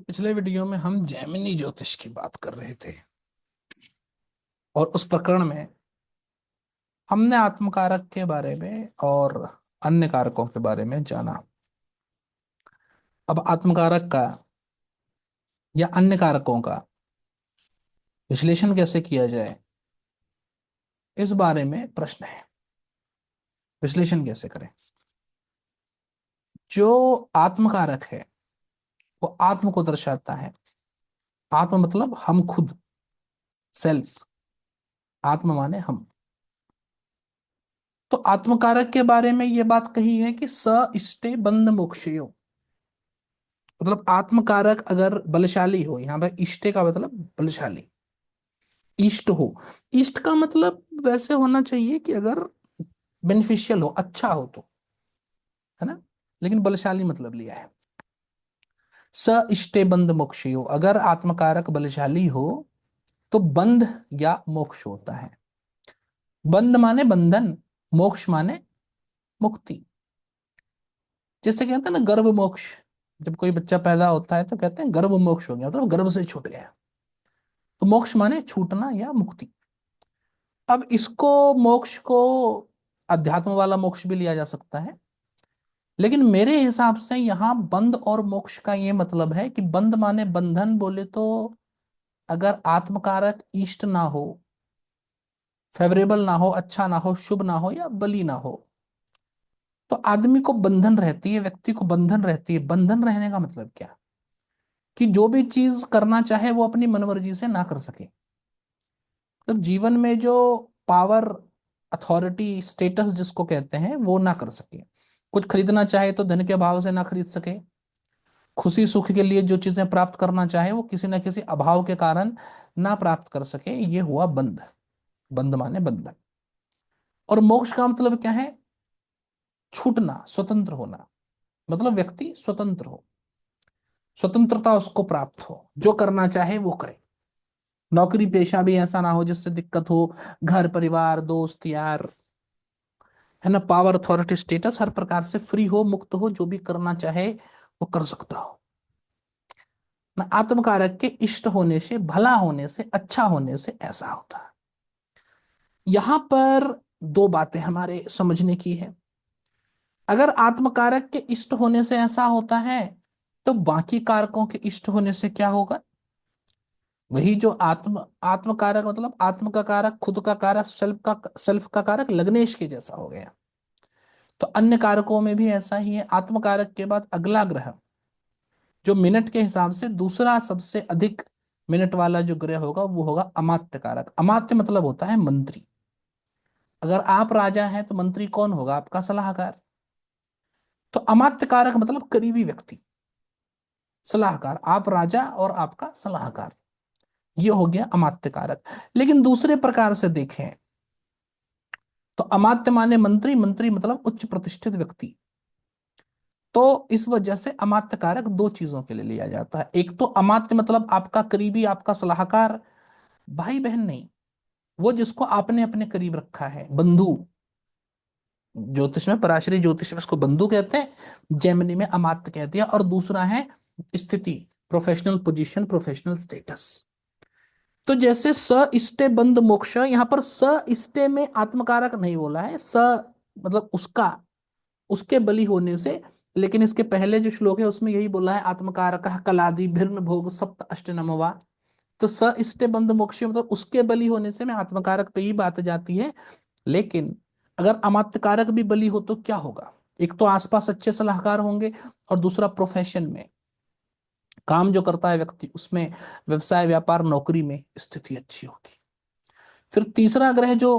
पिछले वीडियो में हम जैमिनी ज्योतिष की बात कर रहे थे और उस प्रकरण में हमने आत्मकारक के बारे में और अन्य कारकों के बारे में जाना। अब आत्मकारक का या अन्य कारकों का विश्लेषण कैसे किया जाए, इस बारे में प्रश्न है। विश्लेषण कैसे करें? जो आत्मकारक है वो आत्म को दर्शाता है। आत्म मतलब हम खुद, सेल्फ। आत्म माने हम। तो आत्मकारक के बारे में यह बात कही है कि स इष्टे बंध मोक्षयो। मतलब आत्मकारक अगर बलशाली हो, यहां पर इष्टे का मतलब बलशाली, इष्ट हो। इष्ट का मतलब वैसे होना चाहिए कि अगर बेनिफिशियल हो, अच्छा हो तो, है ना। लेकिन बलशाली मतलब लिया है। स इष्टे बंध मोक्षयो, अगर आत्मकारक बलशाली हो तो बंध या मोक्ष होता है। बंध माने बंधन, मोक्ष माने मुक्ति। जैसे कहते हैं ना गर्भ मोक्ष, जब कोई बच्चा पैदा होता है तो कहते हैं गर्भ मोक्ष हो गया, मतलब गर्भ से छूट गया। तो मोक्ष माने छूटना या मुक्ति। अब इसको, मोक्ष को अध्यात्म वाला मोक्ष भी लिया जा सकता है, लेकिन मेरे हिसाब से यहां बंध और मोक्ष का ये मतलब है कि बंध माने बंधन बोले तो अगर आत्मकारक इष्ट ना हो, फेवरेबल ना हो, अच्छा ना हो, शुभ ना हो या बली ना हो, तो आदमी को बंधन रहती है, व्यक्ति को बंधन रहती है। बंधन रहने का मतलब क्या? कि जो भी चीज करना चाहे वो अपनी मनमर्जी से ना कर सके। मतलब जीवन में जो पावर, अथॉरिटी, स्टेटस जिसको कहते हैं, वो ना कर सके। कुछ खरीदना चाहे तो धन के अभाव से ना खरीद सके। खुशी सुख के लिए जो चीजें प्राप्त करना चाहे वो किसी ना किसी अभाव के कारण ना प्राप्त कर सके। ये हुआ बंध। बंध माने बंधन। और मोक्ष का मतलब क्या है? छूटना, स्वतंत्र होना। मतलब व्यक्ति स्वतंत्र हो, स्वतंत्रता उसको प्राप्त हो, जो करना चाहे वो करे। नौकरी पेशा भी ऐसा ना हो जिससे दिक्कत हो, घर परिवार दोस्त यार, है ना, पावर अथॉरिटी स्टेटस, हर प्रकार से फ्री हो, मुक्त हो, जो भी करना चाहे वो कर सकता हो ना। आत्मकारक के इष्ट होने से, भला होने से, अच्छा होने से ऐसा होता है। यहां पर दो बातें हमारे समझने की है। अगर आत्मकारक के इष्ट होने से ऐसा होता है तो बाकी कारकों के इष्ट होने से क्या होगा? वही जो आत्म कारक मतलब आत्म का कारक, खुद का कारक, सेल्फ का कारक लग्नेश के जैसा हो गया। तो अन्य कारकों में भी ऐसा ही है। आत्म कारक के बाद अगला ग्रह जो मिनट के हिसाब से दूसरा सबसे अधिक मिनट वाला जो ग्रह होगा वो होगा अमात्य कारक। अमात्य मतलब होता है मंत्री। अगर आप राजा हैं तो मंत्री कौन होगा? आपका सलाहकार। तो अमात्य कारक मतलब करीबी व्यक्ति, सलाहकार। आप राजा और आपका सलाहकार, ये हो गया अमात्य कारक। लेकिन दूसरे प्रकार से देखें तो अमात्य माने मंत्री, मंत्री मतलब उच्च प्रतिष्ठित व्यक्ति। तो इस वजह से अमात्य कारक दो चीजों के लिए लिया जाता है। एक तो अमात्य मतलब आपका करीबी, आपका सलाहकार, भाई बहन नहीं, वो जिसको आपने अपने करीब रखा है, बंधु। ज्योतिष में, पराशरी ज्योतिष में इसको बंधु कहते हैं, जैमिनी में अमात्य कह दिया। और दूसरा है स्थिति, प्रोफेशनल पोजीशन, प्रोफेशनल स्टेटस। तो जैसे स इष्टे बंध मोक्ष, यहां पर स इष्टे में आत्मकारक नहीं बोला है, स मतलब उसका, उसके बलि होने से। लेकिन इसके पहले जो श्लोक है उसमें यही बोला है, आत्मकारक कलादि भिन्न भोग सप्त अष्ट नमवा। तो स इष्टे बंध मोक्ष मतलब उसके बलि होने से में आत्मकारक पे ही बात जाती है। लेकिन अगर अमात्यकारक भी बलि हो तो क्या होगा? एक तो आसपास अच्छे सलाहकार होंगे, और दूसरा प्रोफेशन में, काम जो करता है व्यक्ति उसमें, व्यवसाय व्यापार नौकरी में स्थिति अच्छी होगी। फिर तीसरा ग्रह जो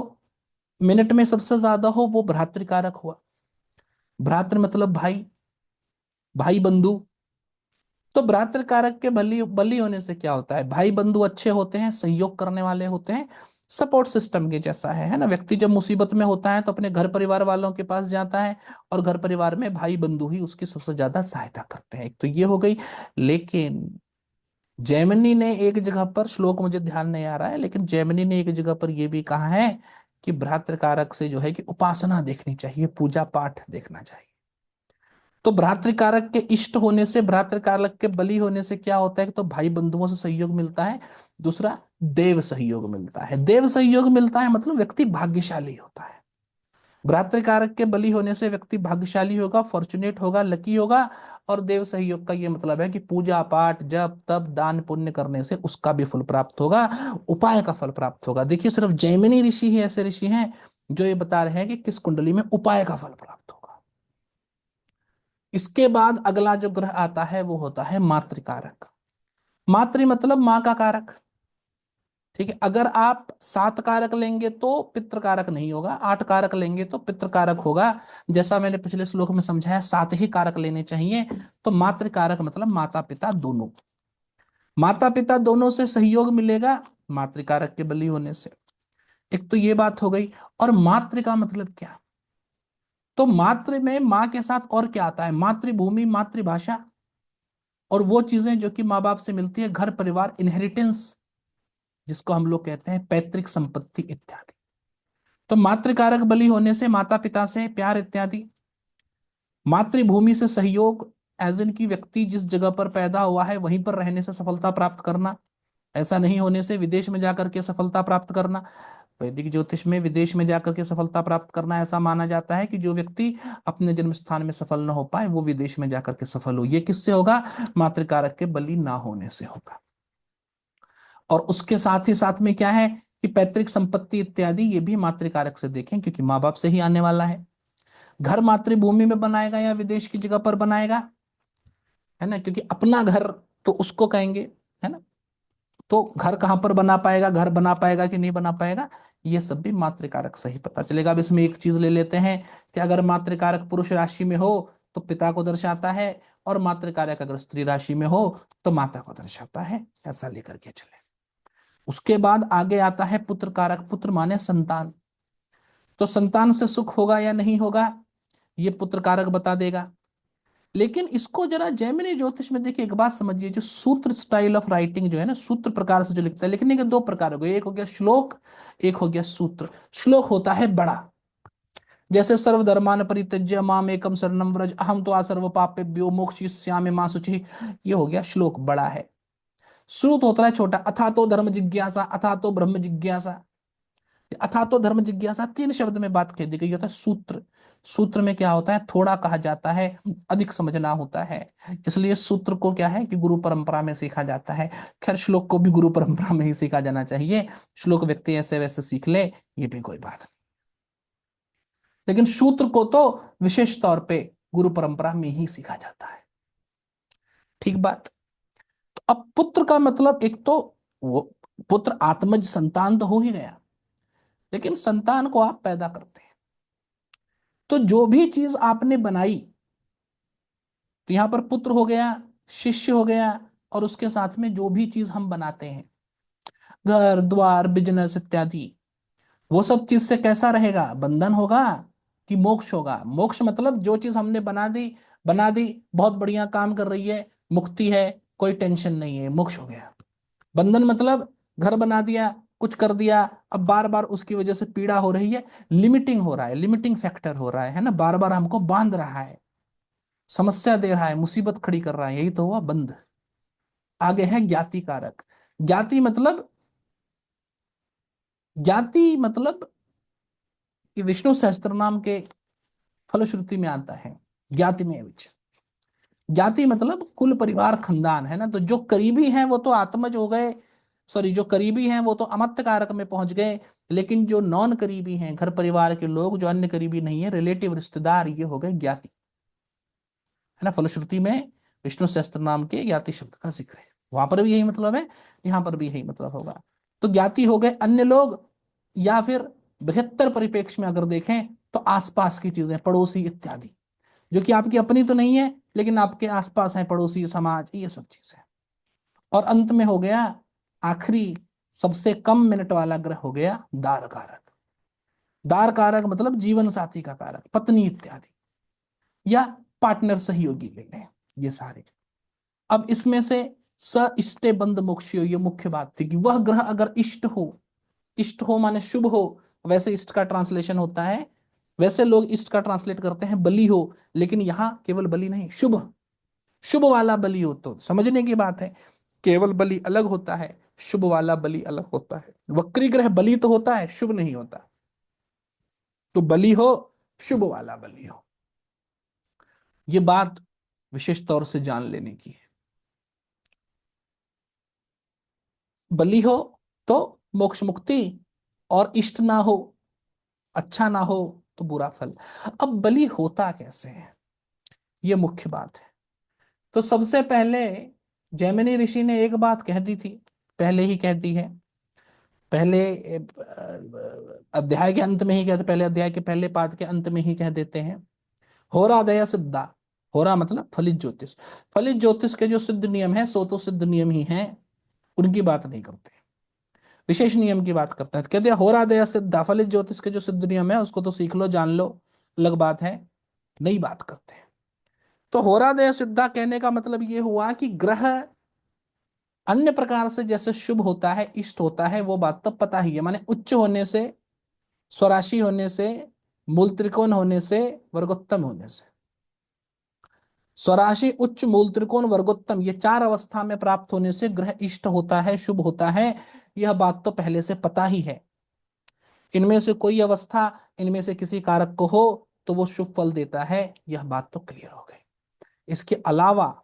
मिनट में सबसे ज्यादा हो वो भ्रातृकारक हुआ। भ्रातृ मतलब भाई, भाई बंधु। तो भ्रातृकारक के बलि बलि होने से क्या होता है? भाई बंधु अच्छे होते हैं, सहयोग करने वाले होते हैं, सपोर्ट सिस्टम के जैसा है ना। व्यक्ति जब मुसीबत में होता है तो अपने घर परिवार वालों के पास जाता है, और घर परिवार में भाई बंधु ही उसकी सबसे ज्यादा सहायता करते हैं। एक तो ये हो गई। लेकिन जैमिनी ने एक जगह पर, श्लोक मुझे ध्यान नहीं आ रहा है, लेकिन जैमिनी ने एक जगह पर यह भी कहा है कि भ्रातृकारक से जो है कि उपासना देखनी चाहिए, पूजा पाठ देखना चाहिए। तो भ्रातृकारक के इष्ट होने से, भ्रातृकारक के बली होने से क्या होता है कि तो भाई बंधुओं से सहयोग मिलता है। दूसरा, देव सहयोग मिलता है। देव सहयोग मिलता है मतलब व्यक्ति भाग्यशाली होता है। भ्रातृकारक के बली होने से व्यक्ति भाग्यशाली होगा, फॉर्चुनेट होगा, लकी होगा। और देव सहयोग का ये मतलब है कि पूजा पाठ, जप तप दान पुण्य करने से उसका भी फल प्राप्त होगा, उपाय का फल प्राप्त होगा। देखिए, सिर्फ जैमिनी ऋषि ही ऐसे ऋषि हैं जो ये बता रहे हैं कि किस कुंडली में उपाय का फल प्राप्त होगा। इसके बाद अगला जो ग्रह आता है वो होता है मातृकारक। मातृ मतलब माँ का कारक। ठीक है, अगर आप 7 कारक लेंगे तो पितृकारक नहीं होगा, 8 कारक लेंगे तो पितृकारक होगा। जैसा मैंने पिछले श्लोक में समझाया, 7 ही कारक लेने चाहिए। तो मातृकारक मतलब माता पिता दोनों। माता पिता दोनों से सहयोग मिलेगा मातृकारक के बली होने से। एक तो ये बात हो गई। और मातृ का मतलब क्या? तो मातृ में माँ के साथ और क्या आता है? मातृभूमि, मातृभाषा, और वो चीजें जो कि माँ बाप से मिलती है, घर परिवार, इनहेरिटेंस, जिसको हम लोग कहते हैं पैतृक संपत्ति इत्यादि। तो मातृकारक बलि होने से माता पिता से प्यार इत्यादि। मातृभूमि से सहयोग, एज इन की व्यक्ति जिस जगह पर पैदा हुआ है वहीं पर रहने से सफलता प्राप्त करना। ऐसा नहीं होने से विदेश में जाकर के सफलता प्राप्त करना। वैदिक ज्योतिष में विदेश में जाकर के सफलता प्राप्त करना ऐसा माना जाता है कि जो व्यक्ति अपने जन्म स्थान में सफल न हो पाए वो विदेश में जाकर के सफल हो। ये किससे होगा? मातृकारक के बलि ना होने से होगा। और उसके साथ ही साथ में क्या है कि पैतृक संपत्ति इत्यादि, ये भी मातृकारक से देखें, क्योंकि माँ बाप से ही आने वाला है। घर मातृभूमि में बनाएगा या विदेश की जगह पर बनाएगा, है ना, क्योंकि अपना घर तो उसको कहेंगे, है ना। तो घर कहां पर बना पाएगा, घर बना पाएगा कि नहीं बना पाएगा, ये सब भी मातृकारक से ही पता चलेगा। अब इसमें एक चीज ले लेते हैं कि अगर मातृकारक पुरुष राशि में हो तो पिता को दर्शाता है, और मातृकारक अगर स्त्री राशि में हो तो माता को दर्शाता है। ऐसा लेकर के चले। उसके बाद आगे आता है पुत्र कारक। पुत्र माने संतान। तो संतान से सुख होगा या नहीं होगा, ये पुत्र कारक बता देगा। लेकिन इसको जरा जैमिनी ज्योतिष में देखिए, एक बात समझिए, जो सूत्र स्टाइल ऑफ राइटिंग जो है ना, सूत्र प्रकार से जो लिखता है, लिखने के 2 प्रकार हो गए, एक हो गया श्लोक, एक हो गया सूत्र। श्लोक होता है बड़ा, जैसे सर्वधर्मान परित्यज्य माम एकम शरणम व्रज अहम तो सर्व पापेभ्यो मोक्षयिष्यामि मां शुचि। ये हो गया श्लोक, बड़ा है। श्रुत होता है छोटा, अथा तो धर्म जिज्ञासा, अथा तो ब्रह्म जिज्ञासा। अथा तो धर्म जिज्ञासा 3 शब्द में बात कह दी गई होता है। सूत्र, सूत्र में क्या होता है, थोड़ा कहा जाता है, अधिक समझना होता है। इसलिए सूत्र को क्या है कि गुरु परंपरा में सीखा जाता है। खैर, श्लोक को भी गुरु परंपरा में ही सीखा जाना चाहिए। श्लोक व्यक्ति ऐसे वैसे सीख ले, ये भी कोई बात नहीं, लेकिन सूत्र को तो विशेष तौर पे गुरु परंपरा में ही सीखा जाता है। ठीक बात। तो अब पुत्र का मतलब, एक तो वो पुत्र आत्मज संतान तो हो ही गया, लेकिन संतान को आप पैदा करते हैं, तो जो भी चीज आपने बनाई, तो यहां पर पुत्र हो गया, शिष्य हो गया, और उसके साथ में जो भी चीज हम बनाते हैं, घर द्वार बिजनेस इत्यादि, वो सब चीज से कैसा रहेगा? बंधन होगा कि मोक्ष होगा? मोक्ष मतलब जो चीज हमने बना दी, बहुत बढ़िया काम कर रही है, मुक्ति है, कोई टेंशन नहीं है, मोक्ष हो गया। बंधन मतलब घर बना दिया, कुछ कर दिया, अब बार बार उसकी वजह से पीड़ा हो रही है, लिमिटिंग हो रहा है, लिमिटिंग फैक्टर हो रहा है ना, बार बार हमको बांध रहा है, समस्या दे रहा है, मुसीबत खड़ी कर रहा है, यही तो हुआ बंध। आगे है ज्ञाति कारक। ज्ञाति मतलब, ज्ञाति मतलब कि विष्णु सहस्त्र नाम के फलश्रुति में आता है ज्ञाति में विच। ज्ञाति मतलब कुल परिवार खानदान, है ना। तो जो करीबी हैं वो तो आत्मज हो गए, सॉरी, जो करीबी हैं वो तो अमत्त कारक में पहुंच गए। लेकिन जो नॉन करीबी हैं, घर परिवार के लोग, जो अन्य करीबी नहीं है, रिलेटिव रिश्तेदार, ये हो गए ज्ञाति, है ना। फलश्रुति में विष्णु सहस्त्र नाम के ज्ञाति शब्द का जिक्र है, वहां पर भी यही मतलब है, यहां पर भी यही मतलब होगा। तो ज्ञाति हो गए अन्य लोग, या फिर बृहत्तर परिप्रेक्ष्य में अगर देखें तो आसपास की चीजें, पड़ोसी इत्यादि, जो कि आपकी अपनी तो नहीं है लेकिन आपके आसपास है, पड़ोसी समाज, ये सब चीजें। और अंत में हो गया आखिरी, सबसे कम मिनट वाला ग्रह हो गया दार कारक। दार कारक मतलब जीवन साथी का कारक, पत्नी इत्यादि, या पार्टनर सहयोगी ले लें, ये सारे। अब इसमें से स इष्टे बंद मोक्षियो, ये मुख्य बात थी कि वह ग्रह अगर इष्ट हो, इष्ट हो माने शुभ हो, वैसे इष्ट का ट्रांसलेशन होता है वैसे लोग इष्ट का ट्रांसलेट करते हैं बली हो, लेकिन यहां केवल बली नहीं, शुभ, शुभ वाला बली हो, तो समझने की बात है। केवल बली अलग होता है, शुभ वाला बली अलग होता है। वक्री ग्रह बली तो होता है, शुभ नहीं होता। तो बली हो, शुभ वाला बली हो, ये बात विशेष तौर से जान लेने की है। बली हो तो मोक्ष मुक्ति, और इष्ट ना हो, अच्छा ना हो, तो बुरा फल। अब बलि होता कैसे है, ये मुख्य बात है। तो सबसे पहले जैमिनी ऋषि ने एक बात कह दी थी, पहले ही कह दी है, पहले अध्याय के अंत में ही कहते, पहले अध्याय के पहले पाद के अंत में ही कह देते हैं, होरादय सिद्धा। होरा मतलब फलित ज्योतिष। फलित ज्योतिष के जो सिद्ध नियम है सो तो सिद्ध नियम ही हैं, उनकी बात नहीं करते, विशेष नियम की बात करते हैं। तो कहते हैं होरादय सिद्धा, फलित ज्योतिष के जो सिद्ध नियम है उसको तो सीख लो, जान लो, अलग बात है, नई बात करते हैं। तो होरादय सिद्धा कहने का मतलब ये हुआ कि ग्रह अन्य प्रकार से जैसे शुभ होता है, इष्ट होता है, वो बात तो पता ही है, माने उच्च होने से, स्वराशि होने से, मूल त्रिकोण होने से, वर्गोत्तम होने से। स्वराशि, उच्च, मूल त्रिकोण, वर्गोत्तम, ये चार अवस्था में प्राप्त होने से ग्रह इष्ट होता है, शुभ होता है, यह बात तो पहले से पता ही है। इनमें से कोई अवस्था, इनमें से किसी कारक को हो तो वो शुभ फल देता है, यह बात तो क्लियर हो गई। इसके अलावा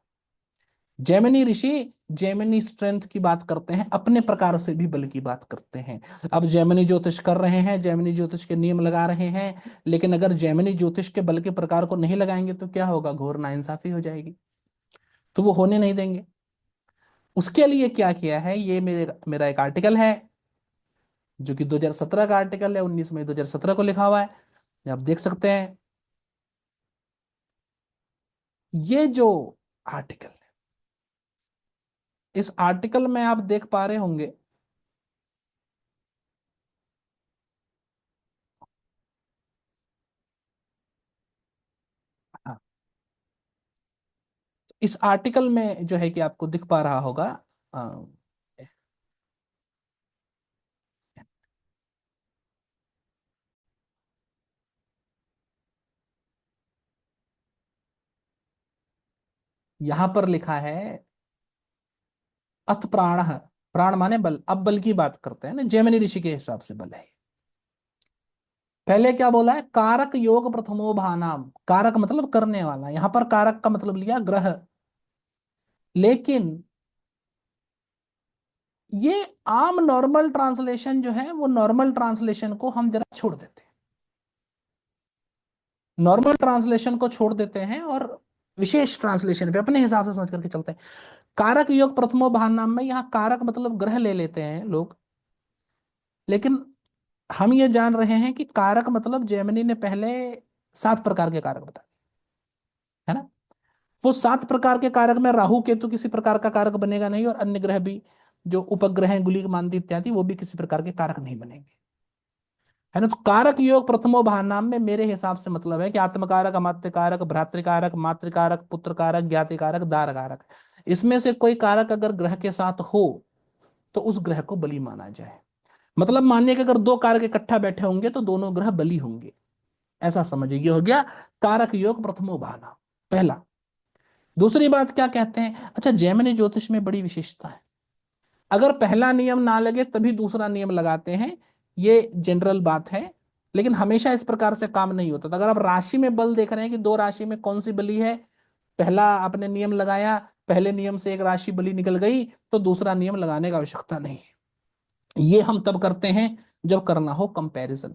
जैमिनी ऋषि जैमिनी स्ट्रेंथ की बात करते हैं, अपने प्रकार से भी बल की बात करते हैं। अब जैमिनी ज्योतिष कर रहे हैं, जैमिनी ज्योतिष के नियम लगा रहे हैं, लेकिन अगर जैमिनी ज्योतिष के बल के प्रकार को नहीं लगाएंगे तो क्या होगा, घोर नाइंसाफी हो जाएगी, तो वो होने नहीं देंगे। उसके लिए क्या किया है, ये मेरा एक आर्टिकल है, जो कि 2017 का आर्टिकल है, 19 मई 2017 को लिखा हुआ है, आप देख सकते हैं। ये जो आर्टिकल है, इस आर्टिकल में आप देख पा रहे होंगे, हाँ, इस आर्टिकल में जो है कि आपको दिख पा रहा होगा, अ, यहां पर लिखा है अथ प्राण, प्राण माने बल। अब बल की बात करते हैं ना, जैमिनी ऋषि के हिसाब से बल है। पहले क्या बोला है, कारक योग प्रथमो भानाम, कारक मतलब करने वाला, यहां पर कारक का मतलब लिया ग्रह। लेकिन ये आम नॉर्मल ट्रांसलेशन जो है, वो नॉर्मल ट्रांसलेशन को हम जरा छोड़ देते हैं, नॉर्मल ट्रांसलेशन को छोड़ देते हैं और विशेष ट्रांसलेशन पे अपने हिसाब से समझ करके चलते हैं। कारक योग प्रथमो भानाम में यहाँ कारक मतलब ग्रह ले लेते हैं लोग, लेकिन हम ये जान रहे हैं कि कारक मतलब जैमिनी ने पहले 7 प्रकार के कारक बता दिए, है ना। वो 7 प्रकार के कारक में राहु केतु किसी प्रकार का कारक बनेगा नहीं, और अन्य ग्रह भी जो उपग्रह हैं, गुलिक मानदी इत्यादि, वो भी किसी प्रकार के कारक नहीं बनेंगे, है ना। तो कारक योग प्रथमो भानाम में मेरे हिसाब से मतलब है कि आत्मकारक, अमात्य कारक, भ्रातृकारक, मातृकारक, पुत्र कारक, ज्ञाति कारक, दार कारक, इसमें से कोई कारक अगर ग्रह के साथ हो तो उस ग्रह को बली माना जाए। मतलब मानिए कि अगर दो कारक इकट्ठा बैठे होंगे तो दोनों ग्रह बली होंगे, ऐसा समझिए, ये हो गया कारक योग प्रथमो भानाम, पहला। दूसरी बात क्या कहते हैं, अच्छा जैमिनी ज्योतिष में बड़ी विशेषता है, अगर पहला नियम ना लगे तभी दूसरा नियम लगाते हैं, ये जनरल बात है, लेकिन हमेशा इस प्रकार से काम नहीं होता। तो अगर आप राशि में बल देख रहे हैं कि दो राशि में कौन सी बली है, पहला आपने नियम लगाया, पहले नियम से एक राशि बली निकल गई, तो दूसरा नियम लगाने की आवश्यकता नहीं है। ये हम तब करते हैं जब करना हो कंपैरिजन,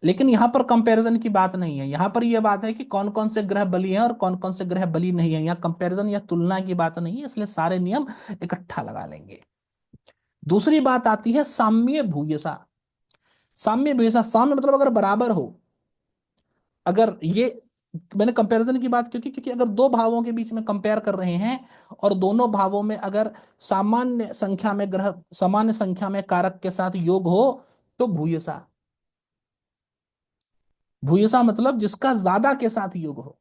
लेकिन यहां पर कंपैरिजन की बात नहीं है, यहां पर यह बात है कि कौन कौन से ग्रह बली हैं और कौन कौन से ग्रह बली नहीं है। यहाँ कंपैरिजन या तुलना की बात नहीं है, इसलिए सारे नियम इकट्ठा लगा लेंगे। दूसरी बात आती है साम्य भूयसा। साम्य भूयसा, साम्य मतलब अगर बराबर हो, अगर ये, मैंने कंपैरिजन की बात क्यों की, क्योंकि अगर दो भावों के बीच में कंपेयर कर रहे हैं और दोनों भावों में अगर सामान्य संख्या में ग्रह, सामान्य संख्या में कारक के साथ योग हो, तो भूयसा। भूयसा मतलब जिसका ज्यादा के साथ योग हो।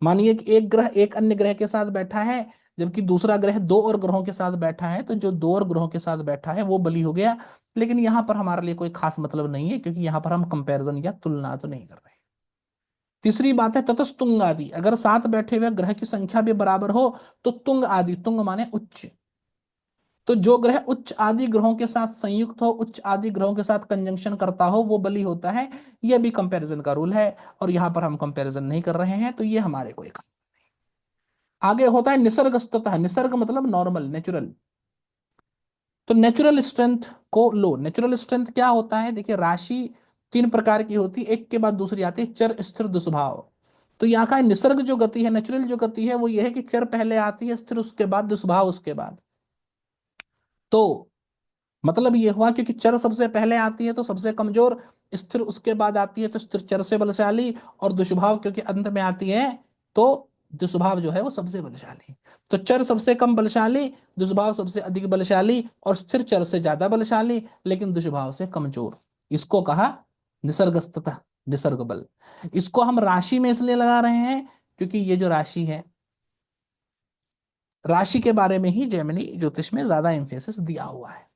मानिए कि एक ग्रह एक अन्य ग्रह के साथ बैठा है, जबकि दूसरा ग्रह दो और ग्रहों के साथ बैठा है, तो जो दो और ग्रहों के साथ बैठा है वो बली हो गया। लेकिन यहां पर हमारे लिए कोई खास मतलब नहीं है, क्योंकि यहां पर हम कंपैरिजन या तुलना तो नहीं कर रहे हैं। तीसरी बात है ततस्तुंग आदि, अगर साथ बैठे हुए ग्रह की संख्या भी बराबर हो तो तुंग आदि, तुंग माने उच्च, तो जो ग्रह उच्च आदि ग्रहों के साथ संयुक्त हो, उच्च आदि ग्रहों के साथ कंजंक्शन करता हो, वो बली होता है। यह भी कंपैरिजन का रूल है, और यहां पर हम कंपैरिजन नहीं कर रहे हैं, तो ये हमारे को एक। आगे होता है निसर्गस्ततः, निसर्ग मतलब नॉर्मल, नेचुरल। तो नेचुरल स्ट्रेंथ को लो, नेचुरल स्ट्रेंथ क्या होता है, देखिए राशि तीन प्रकार की होती है, एक के बाद दूसरी आती है, चर स्थिर दुष्भाव। तो यहाँ का निसर्ग जो गति है, नेचुरल जो गति है, वो ये है कि चर पहले आती है, स्थिर उसके बाद, दुष्भाव उसके बाद। तो मतलब ये हुआ क्योंकि चर सबसे पहले आती है तो सबसे कमजोर, स्थिर उसके बाद आती है तो स्थिर चर से बलशाली, और दुष्भाव क्योंकि अंत में आती है तो दुष्भाव जो है वो सबसे बलशाली। तो चर सबसे कम बलशाली, दुष्भाव सबसे अधिक बलशाली, और स्थिर चर से ज्यादा बलशाली लेकिन दुष्भाव से कमजोर। इसको कहा निसर्गस्तता, निसर्ग बल। इसको हम राशि में इसलिए लगा रहे हैं क्योंकि ये जो राशि है, राशि के बारे में ही जैमिनी ज्योतिष में ज्यादा एम्फेसिस दिया हुआ है।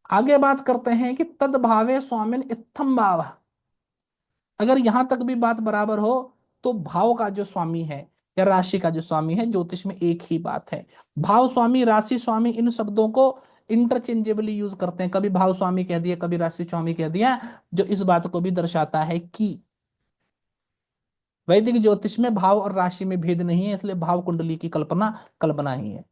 आगे बात करते हैं कि तद्भावे स्वामिन इत्थम भाव, अगर यहां तक भी बात बराबर हो तो भाव का जो स्वामी है या राशि का जो स्वामी है, ज्योतिष में एक ही बात है। भाव स्वामी, राशि स्वामी, इन शब्दों को इंटरचेंजेबली यूज करते हैं, कभी भाव स्वामी कह दिया, कभी राशि स्वामी कह दिया, जो इस बात को भी दर्शाता है कि वैदिक ज्योतिष में भाव और राशि में भेद नहीं है, इसलिए भाव कुंडली की कल्पना कल्पना ही है,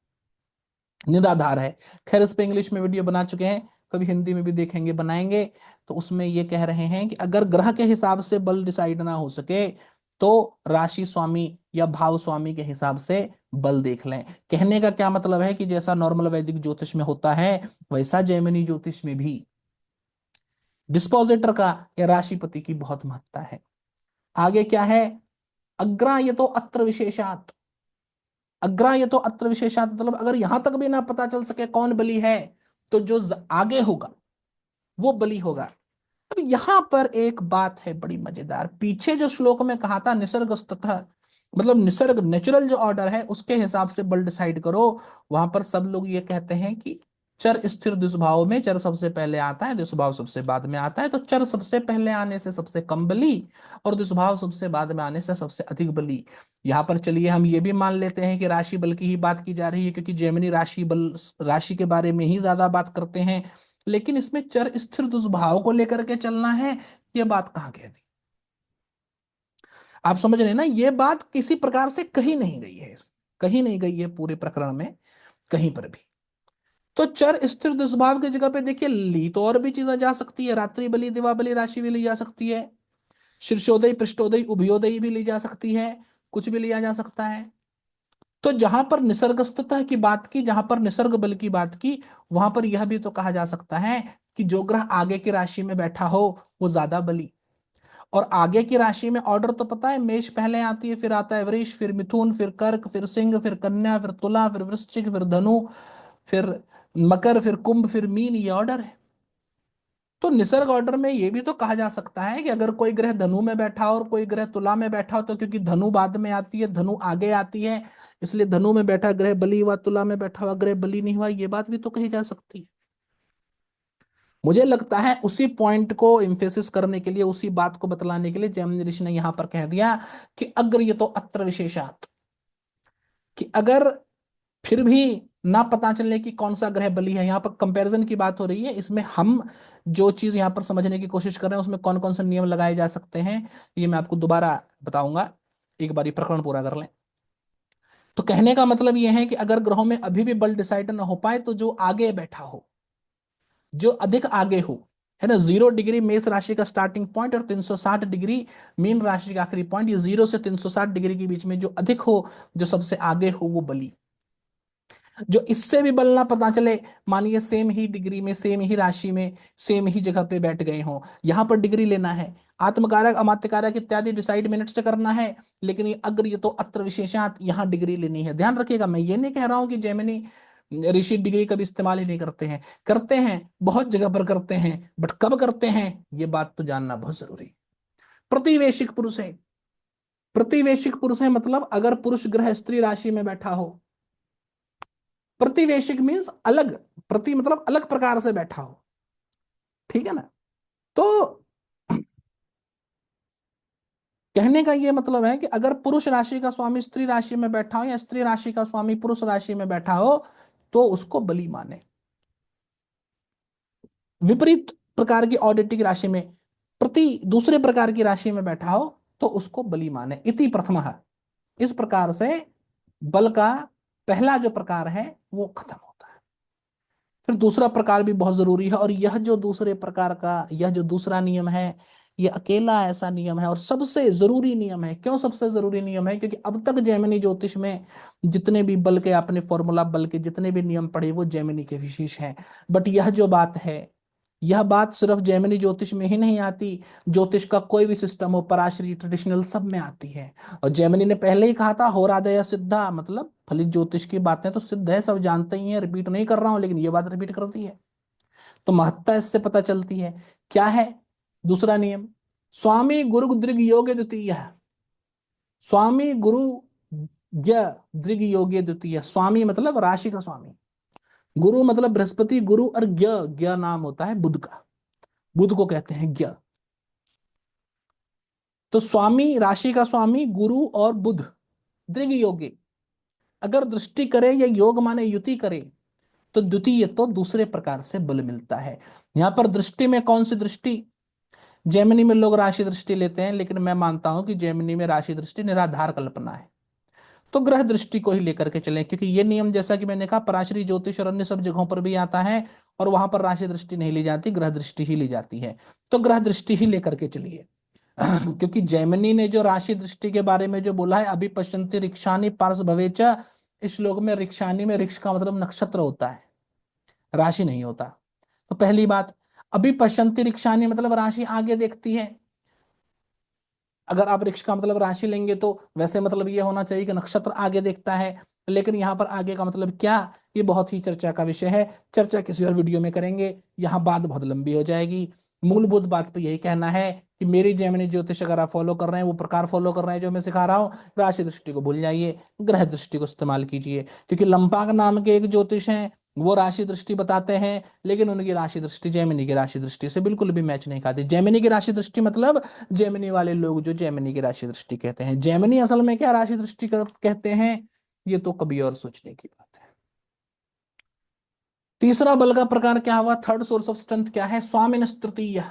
निराधार है। खैर इस पे इंग्लिश में वीडियो बना चुके हैं, कभी हिंदी में भी देखेंगे, बनाएंगे। तो उसमें ये कह रहे हैं कि अगर ग्रह के हिसाब से बल डिसाइड ना हो सके तो राशि स्वामी या भाव स्वामी के हिसाब से बल देख लें। कहने का क्या मतलब है कि जैसा नॉर्मल वैदिक ज्योतिष में होता है, वैसा जैमिनी ज्योतिष में भी डिस्पोजिटर का या राशिपति की बहुत महत्ता है। आगे क्या है, अग्राह्य तो अत्र विशेषात, अग्राह्य तो अत्र विशेषात मतलब अगर यहां तक भी ना पता चल सके कौन बली है, तो जो आगे होगा वो बली होगा। अब यहां पर एक बात है बड़ी मजेदार, पीछे जो श्लोक में कहा था निसर्गस्ततः, मतलब निसर्ग नेचुरल जो ऑर्डर है उसके हिसाब से बल डिसाइड करो, वहां पर सब लोग ये कहते हैं कि चर स्थिर दुष्भाव में चर सबसे पहले आता है, दुष्भाव सबसे बाद में आता है, तो चर सबसे पहले आने से सबसे कम बली, और दुष्भाव सबसे बाद में आने से सबसे अधिक बली। यहाँ पर चलिए हम ये भी मान लेते हैं कि राशि बल की ही बात की जा रही है, क्योंकि जेमिनी राशि बल, राशि के बारे में ही ज्यादा बात करते हैं। लेकिन इसमें चर स्थिर दुष्भाव को लेकर के चलना है, ये बात कहाँ कह दी? आप समझ रहे हैं ना, ये बात किसी प्रकार से कहीं नहीं गई है, कहीं नहीं गई है पूरे प्रकरण में, कहीं पर भी। तो चर स्थिर दुष्भाव की जगह पे देखिए ली तो और भी चीजें जा सकती है, रात्रि बलि, दिवा बलि, राशि भी ली जा सकती है, शीर्षोदय पृष्ठोदय उभयोदय भी ली जा सकती है, कुछ भी लिया जा सकता है। तो जहां पर निसर्गस्तता की बात की, जहां पर निसर्ग बल की बात की, वहां पर यह भी तो कहा जा सकता है कि जो ग्रह आगे की राशि में बैठा हो वो ज्यादा बली। और आगे की राशि में ऑर्डर तो पता है, मेष पहले आती है, फिर आता है वृष, फिर मिथुन, फिर कर्क, फिर सिंह, फिर कन्या, फिर तुला, फिर वृश्चिक, फिर धनु, फिर मकर, फिर कुंभ, फिर मीन, ये ऑर्डर है। तो निसर्ग ऑर्डर में ये भी तो कहा जा सकता है कि अगर कोई ग्रह धनु में बैठा हो और कोई ग्रह तुला में बैठा हो, तो क्योंकि धनु बाद में आती है, धनु आगे आती है, इसलिए धनु में बैठा ग्रह बली हुआ, तुला में बैठा हुआ ग्रह बली नहीं हुआ, ये बात भी तो कही जा सकती है। मुझे लगता है उसी पॉइंट को इम्फेसिस करने के लिए, उसी बात को बतलाने के लिए जैमिनी ऋषि ने यहां पर कह दिया कि अग्र ये तो अत्र विशेषात, कि अगर फिर भी ना पता चलने की कौन सा ग्रह बली है, यहाँ पर कंपैरिजन की बात हो रही है, इसमें हम जो चीज यहाँ पर समझने की कोशिश कर रहे हैं उसमें कौन कौन से नियम लगाए जा सकते हैं, ये मैं आपको दोबारा बताऊंगा, एक बार ये प्रकरण पूरा कर लें। तो कहने का मतलब ये है कि अगर ग्रहों में अभी भी बल डिसाइड ना हो पाए, तो जो आगे बैठा हो, जो अधिक आगे हो, है ना, 0 डिग्री मेष राशि का स्टार्टिंग पॉइंट और 360 डिग्री मीन राशि का आखिरी पॉइंट, ये 0 से 360 डिग्री के बीच में जो अधिक हो, जो सबसे आगे हो, वो बली। जो इससे भी बल ना पता चले, मानिए सेम ही डिग्री में, सेम ही राशि में, सेम ही जगह पे बैठ गए हों, यहां पर डिग्री लेना है, आत्मकारक अमात्यकारक इत्यादि डिसाइड मिनट से करना है, लेकिन ये अग्र ये तो अत्र विशेषात, यहाँ डिग्री लेनी है। ध्यान रखिएगा, मैं ये नहीं कह रहा हूं कि जैमिनी ऋषि डिग्री कभी इस्तेमाल ही नहीं करते हैं, करते हैं, बहुत जगह पर करते हैं, बट कब करते हैं ये बात तो जानना बहुत जरूरी है। प्रतिवेशिक पुरुष है, प्रतिवेशिक पुरुष है मतलब अगर पुरुष ग्रह स्त्री राशि में बैठा हो, प्रतिवेशिक मीन्स अलग, प्रति मतलब अलग प्रकार से बैठा हो, ठीक है ना। तो कहने का ये मतलब है कि अगर पुरुष राशि का स्वामी स्त्री राशि में बैठा हो या स्त्री राशि का स्वामी पुरुष राशि में बैठा हो तो उसको बली माने। विपरीत प्रकार की ऑडिटिंग राशि में प्रति दूसरे प्रकार की राशि में बैठा हो तो उसको बली माने। इति प्रथम, इस प्रकार से बल का पहला जो प्रकार है वो खत्म होता है। फिर दूसरा प्रकार भी बहुत जरूरी है, और यह जो दूसरे प्रकार का यह जो दूसरा नियम है, यह अकेला ऐसा नियम है और सबसे जरूरी नियम है। क्यों सबसे जरूरी नियम है? क्योंकि अब तक जैमिनी ज्योतिष में जितने भी बल के आपने फॉर्मूला, बल के जितने भी नियम पढ़े वो जैमिनी के विशेष हैं। बट यह जो बात है, यह बात सिर्फ जैमिनी ज्योतिष में ही नहीं आती, ज्योतिष का कोई भी सिस्टम हो, पराशरी ट्रेडिशनल, सब में आती है। और जैमिनी ने पहले ही कहा था होरादय सिद्धा, मतलब फलित ज्योतिष की बातें तो सिद्ध है, सब जानते ही हैं, रिपीट नहीं कर रहा हूं, लेकिन ये बात रिपीट कर दी है तो महत्ता इससे पता चलती है। क्या है दूसरा नियम? स्वामी गुरु दृग योग द्वितीय, स्वामी गुरु ज्ञ दृग योग द्वितीय। स्वामी मतलब राशि का स्वामी, गुरु मतलब बृहस्पति, गुरु, और ज्ञ, ज्ञ नाम होता है बुध का, बुध को कहते हैं ज्ञ। तो स्वामी, राशि का स्वामी गुरु और बुध दृग योगे, अगर दृष्टि करे या योग माने युति करे तो द्वितीय, तो दूसरे प्रकार से बल मिलता है। यहां पर दृष्टि में कौन सी दृष्टि? जैमिनी में लोग राशि दृष्टि लेते हैं, लेकिन मैं मानता हूं कि जैमिनी में राशि दृष्टि निराधार कल्पना है, तो ग्रह दृष्टि को ही लेकर के चलें, क्योंकि ये नियम जैसा कि मैंने कहा पराशरी ज्योतिष और अन्य सब जगहों पर भी आता है, और वहां पर राशि दृष्टि नहीं ली जाती, ग्रह दृष्टि ही ली जाती है। तो ग्रह दृष्टि ही लेकर के चलिए। क्योंकि जैमिनी ने जो राशि दृष्टि के बारे में जो बोला है, अभी पश्यंती रिक्षानी पार्श्व भवेच, इस श्लोक में रिक्षानी में रिक्ष का मतलब नक्षत्र होता है, राशि नहीं होता। तो पहली बात, अभी पश्यंती रिक्षानी मतलब राशि आगे देखती है। अगर आप रिक्ष का मतलब राशि लेंगे तो वैसे मतलब ये होना चाहिए कि नक्षत्र आगे देखता है, लेकिन यहाँ पर आगे का मतलब क्या, ये बहुत ही चर्चा का विषय है, चर्चा किसी और वीडियो में करेंगे, यहाँ बात बहुत लंबी हो जाएगी। मूलभूत बात तो यही कहना है कि मेरी जैमिनी ज्योतिष अगर आप फॉलो कर रहे हैं, वो प्रकार फॉलो कर रहे हैं जो मैं सिखा रहा हूँ, राशि दृष्टि को भूल जाइए, ग्रह दृष्टि को इस्तेमाल कीजिए। क्योंकि लंपाक नाम के एक ज्योतिष हैं, वो राशि दृष्टि बताते हैं, लेकिन उनकी राशि दृष्टि जैमिनी की राशि दृष्टि से बिल्कुल भी मैच नहीं खाती। जैमिनी की राशि दृष्टि मतलब जेमिनी वाले लोग जो जेमिनी की राशि दृष्टि कहते हैं, जेमिनी असल में क्या राशि दृष्टि कहते हैं, ये तो कभी और सोचने की बात है। तीसरा बल का प्रकार क्या हुआ? थर्ड सोर्स ऑफ स्ट्रेंथ क्या है? स्वामिन तृतीय।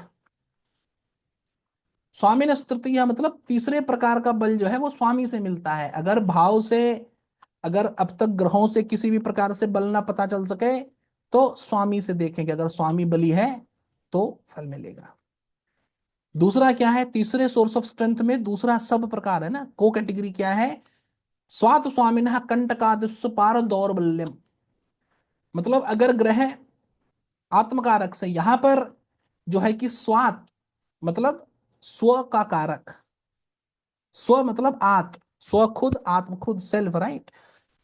स्वामिन तृतीय मतलब तीसरे प्रकार का बल जो है वो स्वामी से मिलता है। अगर भाव से, अगर अब तक ग्रहों से किसी भी प्रकार से बल ना पता चल सके तो स्वामी से देखेंगे, अगर स्वामी बली है तो फल मिलेगा। दूसरा क्या है? तीसरे सोर्स ऑफ स्ट्रेंथ में दूसरा सब प्रकार है ना, को कैटेगरी क्या है? स्वात स्वामिनः कंटकादिस्सु दौर्बल्यम, मतलब अगर ग्रह आत्मकारक से, यहां पर जो है कि स्वात मतलब स्व का कारक, स्व मतलब आत्म, स्व खुद, आत्म खुद, सेल्फ, राइट।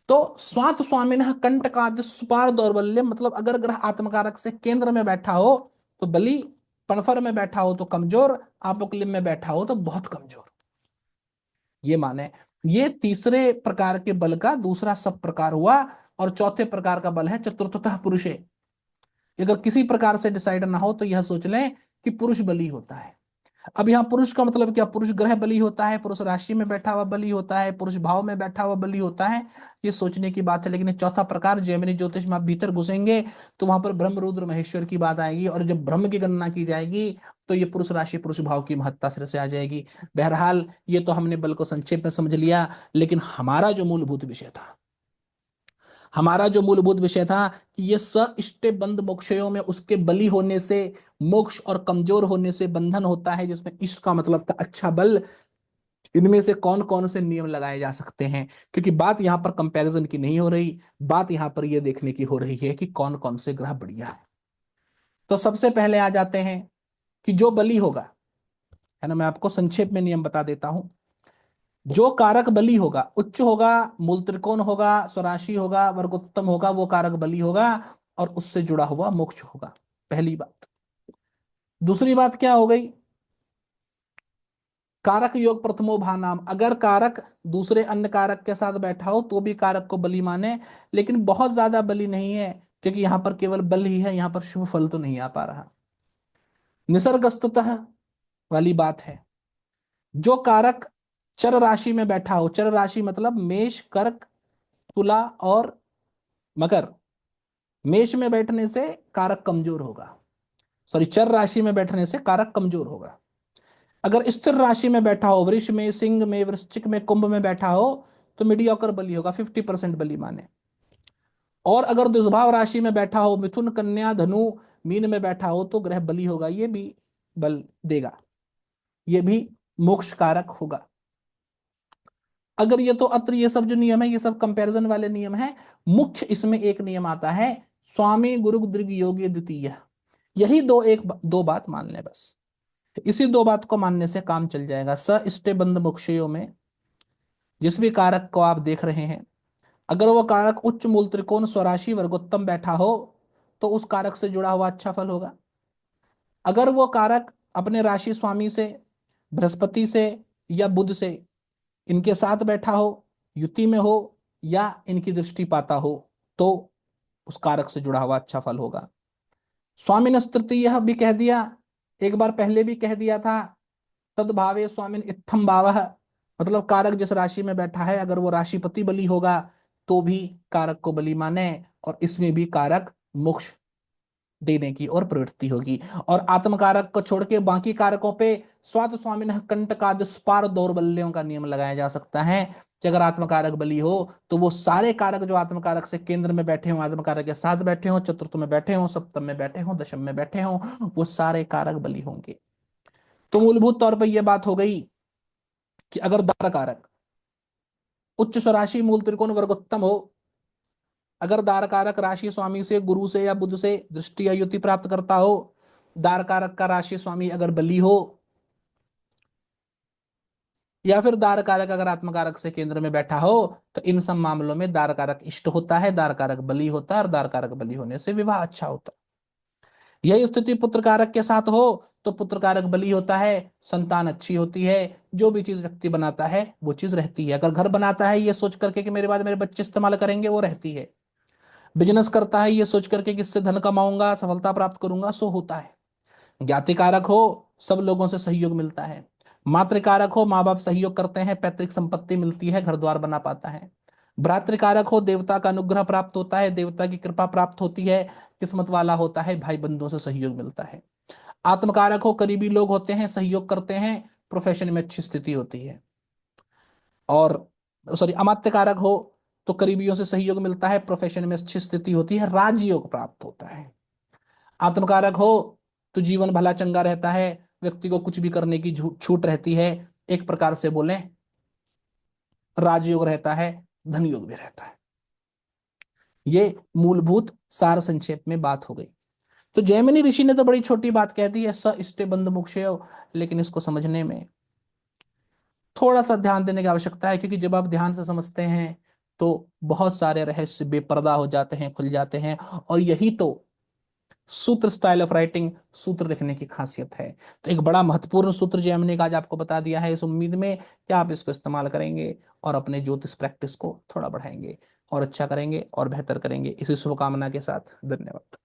तो स्वात स्वामिनः कंटकादिस्सु दौर्बल्यम मतलब अगर ग्रह आत्मकारक से केंद्र में बैठा हो तो बली, पणफर में बैठा हो तो कमजोर, आपोक्लिम में बैठा हो तो बहुत कमजोर, ये माने। ये तीसरे प्रकार के बल का दूसरा सब प्रकार हुआ। और चौथे प्रकार का बल है चतुर्थतः पुरुषे। अगर किसी प्रकार से डिसाइड ना हो तो यह सोच लें कि पुरुष बली होता है। अब यहाँ पुरुष का मतलब क्या? पुरुष ग्रह बली होता है, पुरुष राशि में बैठा हुआ बली होता है, पुरुष भाव में बैठा हुआ बली होता है, ये सोचने की बात है। लेकिन चौथा प्रकार जैमिनी ज्योतिष में आप भीतर घुसेंगे तो वहां पर ब्रह्म रुद्र महेश्वर की बात आएगी, और जब ब्रह्म की गणना की जाएगी तो ये पुरुष राशि पुरुष भाव की महत्ता फिर से आ जाएगी। बहरहाल ये तो हमने बल को संक्षेप में समझ लिया, लेकिन हमारा जो मूलभूत विषय था, हमारा जो मूलभूत विषय था कि ये स इष्टे बंध मोक्षयों में उसके बली होने से मोक्ष और कमजोर होने से बंधन होता है, जिसमें इष्ट का मतलब था अच्छा बल। इनमें से कौन कौन से नियम लगाए जा सकते हैं? क्योंकि बात यहां पर कंपैरिजन की नहीं हो रही, बात यहां पर यह देखने की हो रही है कि कौन कौन से ग्रह बढ़िया है। तो सबसे पहले आ जाते हैं कि जो बली होगा, है ना, मैं आपको संक्षेप में नियम बता देता हूं। जो कारक बली होगा, उच्च होगा, मूल त्रिकोण होगा, स्वराशि होगा, वर्गोत्तम होगा, वो कारक बली होगा, और उससे जुड़ा हुआ मोक्ष होगा। पहली बात। दूसरी बात क्या हो गई? कारक योग प्रथमो भानाम, अगर कारक दूसरे अन्य कारक के साथ बैठा हो तो भी कारक को बली माने, लेकिन बहुत ज्यादा बली नहीं है, क्योंकि यहां पर केवल बल ही है, यहां पर शुभ फल तो नहीं आ पा रहा। निसर्गस्तुतः वाली बात है, जो कारक चर राशि में बैठा हो, चर राशि मतलब मेष कर्क तुला और मकर, मेष में बैठने से कारक कमजोर होगा, सॉरी चर राशि में बैठने से कारक कमजोर होगा। अगर स्थिर राशि में बैठा हो, वृष में, सिंह में, वृश्चिक में, कुंभ में बैठा हो, तो मीडियोकर बली होगा, 50% बली माने। और अगर दुष्भाव राशि में बैठा हो, मिथुन, कन्या, धनु, मीन में बैठा हो, तो ग्रह बली होगा, ये भी बल देगा, ये भी मोक्ष कारक होगा। अगर ये तो अत्र ये सब जो नियम है ये सब कंपैरिजन वाले नियम है। मुख्य इसमें एक नियम आता है, स्वामी गुरु दृग योगी द्वितीय, यही दो बात मान ले बस, इसी दो बात को मानने से काम चल जाएगा। स इष्टे बंद मोक्षयों में जिस भी कारक को आप देख रहे हैं, अगर वो कारक उच्च मूल त्रिकोण स्वराशि वर्गोत्तम बैठा हो तो उस कारक से जुड़ा हुआ अच्छा फल होगा। अगर वो कारक अपने राशि स्वामी से, बृहस्पति से या बुध से, इनके साथ बैठा हो, युति में हो, या इनकी दृष्टि पाता हो, तो उस कारक से जुड़ा हुआ अच्छा फल होगा। स्वामिन तृतीय भी कह दिया, एक बार पहले भी कह दिया था, तद्भावे स्वामिन इत्थम भावः, मतलब कारक जिस राशि में बैठा है अगर वो राशिपति बली होगा तो भी कारक को बली माने, और इसमें भी कारक मोक्ष देने की और प्रवृत्ति होगी। और आत्मकारक को छोड़ के बाकी कारकों पे स्वात स्वामिन कंटकाद स्पार दौर्बल्यों का नियम लगाया जा सकता है, कि अगर आत्मकारक बली हो तो वो सारे कारक जो आत्मकारक से केंद्र में बैठे हो, आत्मकारक के साथ बैठे हो, चतुर्थ में बैठे हो, सप्तम में बैठे हो, दशम में बैठे हो, वो सारे कारक बली होंगे। तो मूलभूत तौर पर यह बात हो गई कि अगर दार कारक उच्च स्वराशि मूल त्रिकोण वर्गोत्तम हो, अगर दार कारक राशि स्वामी से, गुरु से या बुध से दृष्टि या युति प्राप्त करता हो, दार कारक का राशि स्वामी अगर बली हो, या फिर दार कारक अगर आत्मकारक से केंद्र में बैठा हो, तो इन सब मामलों में दार कारक इष्ट होता है, दार कारक बली होता है, और दार कारक बली होने से विवाह अच्छा होता है। यही स्थिति पुत्र कारक के साथ हो तो पुत्र कारक बली होता है, संतान अच्छी होती है, जो भी चीज व्यक्ति बनाता है वो चीज रहती है। अगर घर बनाता है ये सोच करके कि मेरे बाद मेरे बच्चे इस्तेमाल करेंगे, वो रहती है। बिजनेस करता है ये सोच करके कि इससे धन कमाऊंगा, सफलता प्राप्त करूंगा, सो होता है। ज्ञातिकारक हो, सब लोगों से सहयोग मिलता है। मातृकारक हो, माँ बाप सहयोग करते हैं, पैतृक संपत्ति मिलती है, घर द्वार बना पाता है। भ्रातृकारक हो, देवता का अनुग्रह प्राप्त होता है, देवता की कृपा प्राप्त होती है, किस्मत वाला होता है, भाई बंधुओं से सहयोग मिलता है। आत्मकारक हो, करीबी लोग होते हैं, सहयोग करते हैं, प्रोफेशन में अच्छी स्थिति होती है। और सॉरी, अमात्य कारक हो तो करीबियों से सहयोग मिलता है, प्रोफेशन में अच्छी स्थिति होती है, राजयोग प्राप्त होता है। आत्मकारक हो तो जीवन भला चंगा रहता है, व्यक्ति को कुछ भी करने की छूट रहती है, एक प्रकार से बोले राजयोग रहता है, धन योग भी रहता है। ये मूलभूत सार संक्षेप में बात हो गई। तो जैमिनी ऋषि ने तो बड़ी छोटी बात कह दी है, स इष्टे बंध मुक्षय, लेकिन इसको समझने में थोड़ा सा ध्यान देने की आवश्यकता है, क्योंकि जब आप ध्यान से समझते हैं तो बहुत सारे रहस्य बेपर्दा हो जाते हैं, खुल जाते हैं। और यही तो सूत्र स्टाइल ऑफ राइटिंग, सूत्र लिखने की खासियत है। तो एक बड़ा महत्वपूर्ण सूत्र जो हमने आज आपको बता दिया है, इस उम्मीद में कि आप इसको इस्तेमाल करेंगे और अपने ज्योतिष प्रैक्टिस को थोड़ा बढ़ाएंगे और अच्छा करेंगे और बेहतर करेंगे। इसी शुभकामना के साथ धन्यवाद।